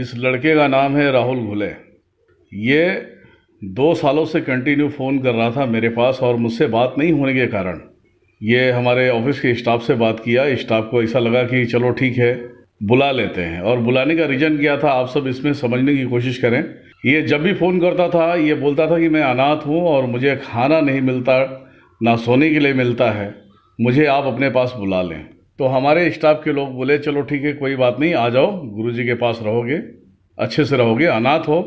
इस लड़के का नाम है राहुल घुले। ये 2 सालों से कंटिन्यू फ़ोन कर रहा था मेरे पास और मुझसे बात नहीं होने के कारण ये हमारे ऑफिस के स्टाफ से बात किया। स्टाफ को ऐसा लगा कि चलो ठीक है बुला लेते हैं, और बुलाने का रीज़न क्या था आप सब इसमें समझने की कोशिश करें। ये जब भी फ़ोन करता था ये बोलता था कि मैं अनाथ हूँ और मुझे खाना नहीं मिलता, ना सोने के लिए मिलता है, मुझे आप अपने पास बुला लें। तो हमारे स्टाफ के लोग बोले चलो ठीक है कोई बात नहीं, आ जाओ, गुरुजी के पास रहोगे, अच्छे से रहोगे, अनाथ हो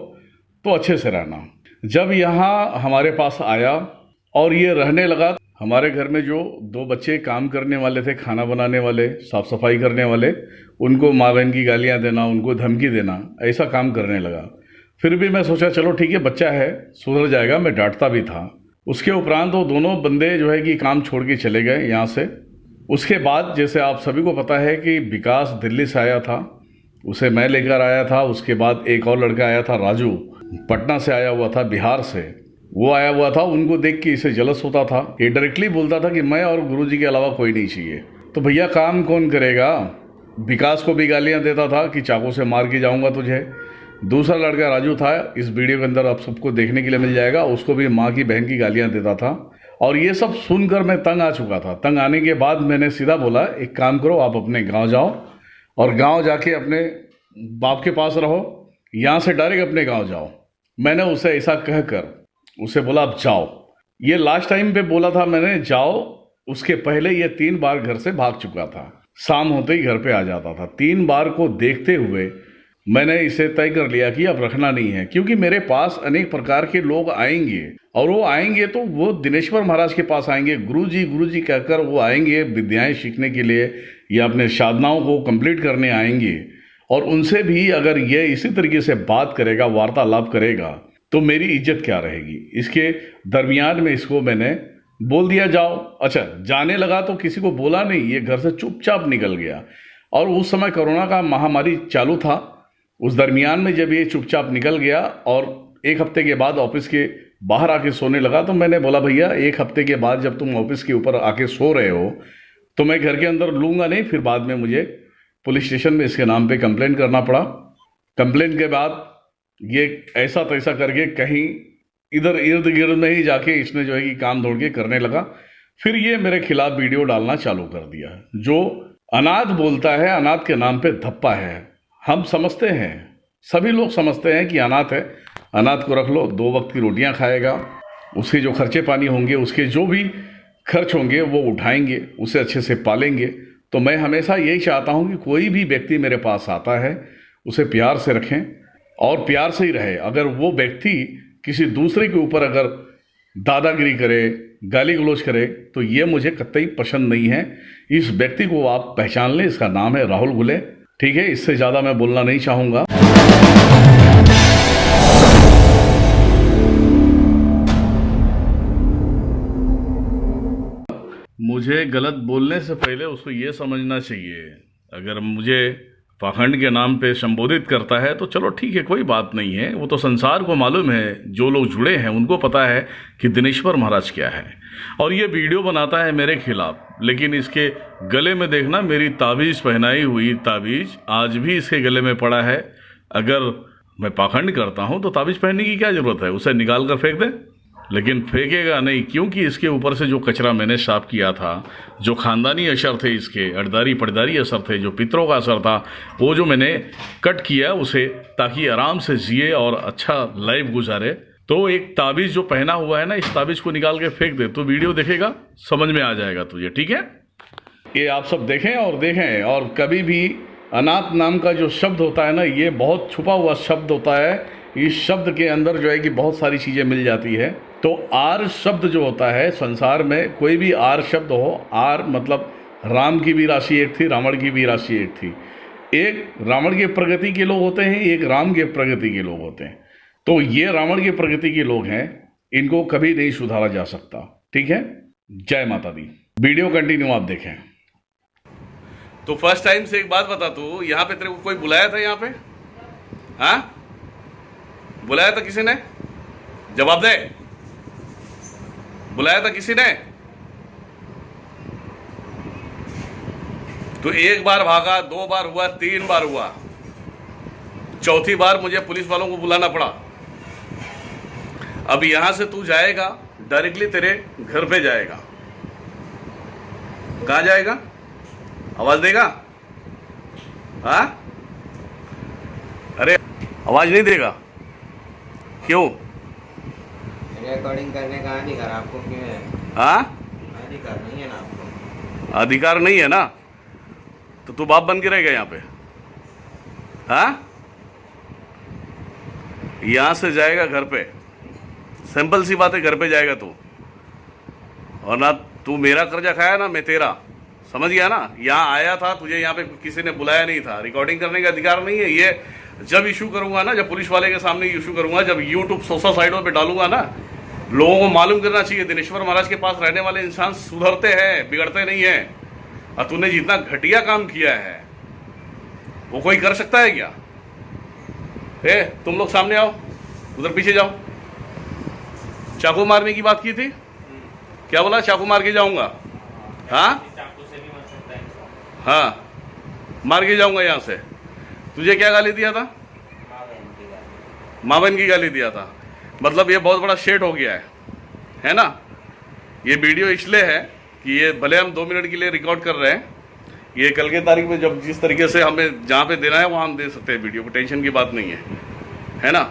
तो अच्छे से रहना। जब यहाँ हमारे पास आया और ये रहने लगा, हमारे घर में जो 2 बच्चे काम करने वाले थे, खाना बनाने वाले, साफ़ सफाई करने वाले, उनको माँ बहन की गालियाँ देना, उनको धमकी देना, ऐसा काम करने लगा। फिर भी मैं सोचा चलो ठीक है बच्चा है सुधर जाएगा, मैं डांटता भी था। उसके उपरांत वो दोनों बंदे जो है कि काम छोड़ के चले गए यहाँ से। उसके बाद जैसे आप सभी को पता है कि विकास दिल्ली से आया था, उसे मैं लेकर आया था। उसके बाद एक और लड़का आया था राजू, पटना से आया हुआ था, बिहार से वो आया हुआ था। उनको देख के इसे जलस होता था। ये डायरेक्टली बोलता था कि मैं और गुरुजी के अलावा कोई नहीं चाहिए। तो भैया काम कौन करेगा। विकास को भी गालियाँ देता था कि चाकू से मार के जाऊँगा तुझे। दूसरा लड़का राजू था, इस वीडियो के अंदर आप सबको देखने के लिए मिल जाएगा, उसको भी माँ की बहन की गालियाँ देता था। और ये सब सुनकर मैं तंग आ चुका था। तंग आने के बाद मैंने सीधा बोला एक काम करो, आप अपने गांव जाओ और गांव जाके अपने बाप के पास रहो, यहाँ से डायरेक्ट अपने गांव जाओ। मैंने उसे ऐसा कहकर उसे बोला अब जाओ। ये लास्ट टाइम पे बोला था मैंने जाओ, उसके पहले ये 3 बार घर से भाग चुका था, शाम होते ही घर पे आ जाता था। 3 बार को देखते हुए मैंने इसे तय कर लिया कि अब रखना नहीं है, क्योंकि मेरे पास अनेक प्रकार के लोग आएंगे और वो आएंगे तो वो दिनेश्वर महाराज के पास आएंगे, गुरुजी कहकर वो आएंगे विद्याएं सीखने के लिए या अपने साधनाओं को कंप्लीट करने आएंगे। और उनसे भी अगर ये इसी तरीके से बात करेगा, वार्तालाप करेगा, तो मेरी इज्जत क्या रहेगी। इसके दरमियान में इसको मैंने बोल दिया जाओ। अच्छा, जाने लगा तो किसी को बोला नहीं, ये घर से चुपचाप निकल गया। और उस समय कोरोना का महामारी चालू था। उस दरमियान में जब ये चुपचाप निकल गया और 1 हफ्ते के बाद ऑफिस के बाहर आके सोने लगा, तो मैंने बोला भैया 1 हफ्ते के बाद जब तुम ऑफिस के ऊपर आके सो रहे हो तो मैं घर के अंदर लूँगा नहीं। फिर बाद में मुझे पुलिस स्टेशन में इसके नाम पे कंप्लेन करना पड़ा। कंप्लेन के बाद ये ऐसा तैसा करके कहीं इधर इर्द गिर्द में ही जाके इसने जो है कि काम दौड़ के करने लगा। फिर ये मेरे खिलाफ वीडियो डालना चालू कर दिया। जो अनाथ बोलता है, अनाथ के नाम पे धप्पा है। हम समझते हैं, सभी लोग समझते हैं कि अनाथ है, अनाथ को रख लो, 2 वक्त की रोटियां खाएगा, उसके जो खर्चे पानी होंगे, उसके जो भी खर्च होंगे वो उठाएंगे, उसे अच्छे से पालेंगे। तो मैं हमेशा यही चाहता हूं कि कोई भी व्यक्ति मेरे पास आता है उसे प्यार से रखें और प्यार से ही रहे। अगर वो व्यक्ति किसी दूसरे के ऊपर अगर दादागिरी करे, गाली गलौज करे, तो ये मुझे कतई पसंद नहीं है। इस व्यक्ति को आप पहचान लें, इसका नाम है राहुल घुले। ठीक है, इससे ज़्यादा मैं बोलना नहीं चाहूँगा। मुझे गलत बोलने से पहले उसको ये समझना चाहिए, अगर मुझे पाखंड के नाम पे संबोधित करता है तो चलो ठीक है कोई बात नहीं है। वो तो संसार को मालूम है, जो लोग जुड़े हैं उनको पता है कि दिनेश्वर महाराज क्या है। और ये वीडियो बनाता है मेरे खिलाफ, लेकिन इसके गले में देखना मेरी ताबीज़ पहनाई हुई ताबीज़ आज भी इसके गले में पड़ा है। अगर मैं पाखंड करता हूँ तो ताबीज़ पहनने की क्या ज़रूरत है, उसे निकाल कर फेंक दे। लेकिन फेंकेगा नहीं, क्योंकि इसके ऊपर से जो कचरा मैंने साफ किया था, जो ख़ानदानी असर थे, इसके अड़दारी पड़दारी असर थे, जो पितरों का असर था, वो जो मैंने कट किया उसे, ताकि आराम से जिए और अच्छा लाइफ गुजारे। तो एक ताबीज़ जो पहना हुआ है ना, इस ताबीज़ को निकाल के फेंक दे, तो वीडियो देखेगा समझ में आ जाएगा तुझे। ठीक है, ये आप सब देखें और देखें। और कभी भी अनाथ नाम का जो शब्द होता है ना, ये बहुत छुपा हुआ शब्द होता है। इस शब्द के अंदर जो है कि बहुत सारी चीज़ें मिल जाती है। तो आर शब्द जो होता है, संसार में कोई भी आर शब्द हो, आर मतलब राम की भी राशि एक थी, रावण की भी राशि एक थी। एक रावण के प्रगति के लोग होते हैं, एक राम के प्रगति के लोग होते हैं। तो ये रावण के प्रगति के लोग हैं, इनको कभी नहीं सुधारा जा सकता। ठीक है, जय माता दी। वीडियो कंटिन्यू आप देखें। तो फर्स्ट टाइम से एक बात बता, तू यहाँ पे तेरे को कोई बुलाया था? यहाँ पे हाँ बुलाया था किसी ने? जवाब दे, बुलाया था किसी ने? तो 1 बार भागा, 2 बार हुआ, 3 बार हुआ। चौथी बार मुझे पुलिस वालों को बुलाना पड़ा। अब यहां से तू जाएगा डायरेक्टली तेरे घर पे जाएगा। कहां जाएगा? आवाज देगा? हाँ? अरे आवाज नहीं देगा क्यों? रिकॉर्डिंग करने का अधिकार आपको क्यों है? हाँ? अधिकार नहीं है ना आपको? अधिकार नहीं है ना, तो तू बाप बन के रहेगा यहाँ पे? हाँ? यहां से जाएगा घर पे, सिंपल सी बात है, घर पे जाएगा तू। और ना तू मेरा कर्जा खाया ना मैं तेरा, समझ गया ना? यहाँ आया था, तुझे यहाँ पे किसी ने बुलाया नहीं था। रिकॉर्डिंग करने का अधिकार नहीं है। ये जब इशू करूंगा ना, जब पुलिस वाले के सामने इशू करूंगा, जब यूट्यूब सोशल साइटों पे डालूंगा ना, लोगों को मालूम करना चाहिए दिनेश्वर महाराज के पास रहने वाले इंसान सुधरते हैं, बिगड़ते नहीं हैं। और तूने जितना घटिया काम किया है वो कोई कर सकता है क्या? तुम लोग सामने आओ, उधर पीछे जाओ। चाकू मारने की बात की थी, क्या बोला? चाकू मार के जाऊंगा। हाँ हाँ, मार के जाऊंगा यहाँ से। तुझे क्या गाली दिया था? माँ बहन की गाली दिया था। मतलब ये बहुत बड़ा शेड हो गया है ना? ये वीडियो इसलिए है कि ये भले हम 2 मिनट के लिए रिकॉर्ड कर रहे हैं, ये कल के तारीख में जब जिस तरीके से हमें जहाँ पे देना है वहाँ हम दे सकते हैं वीडियो को, टेंशन की बात नहीं है ना?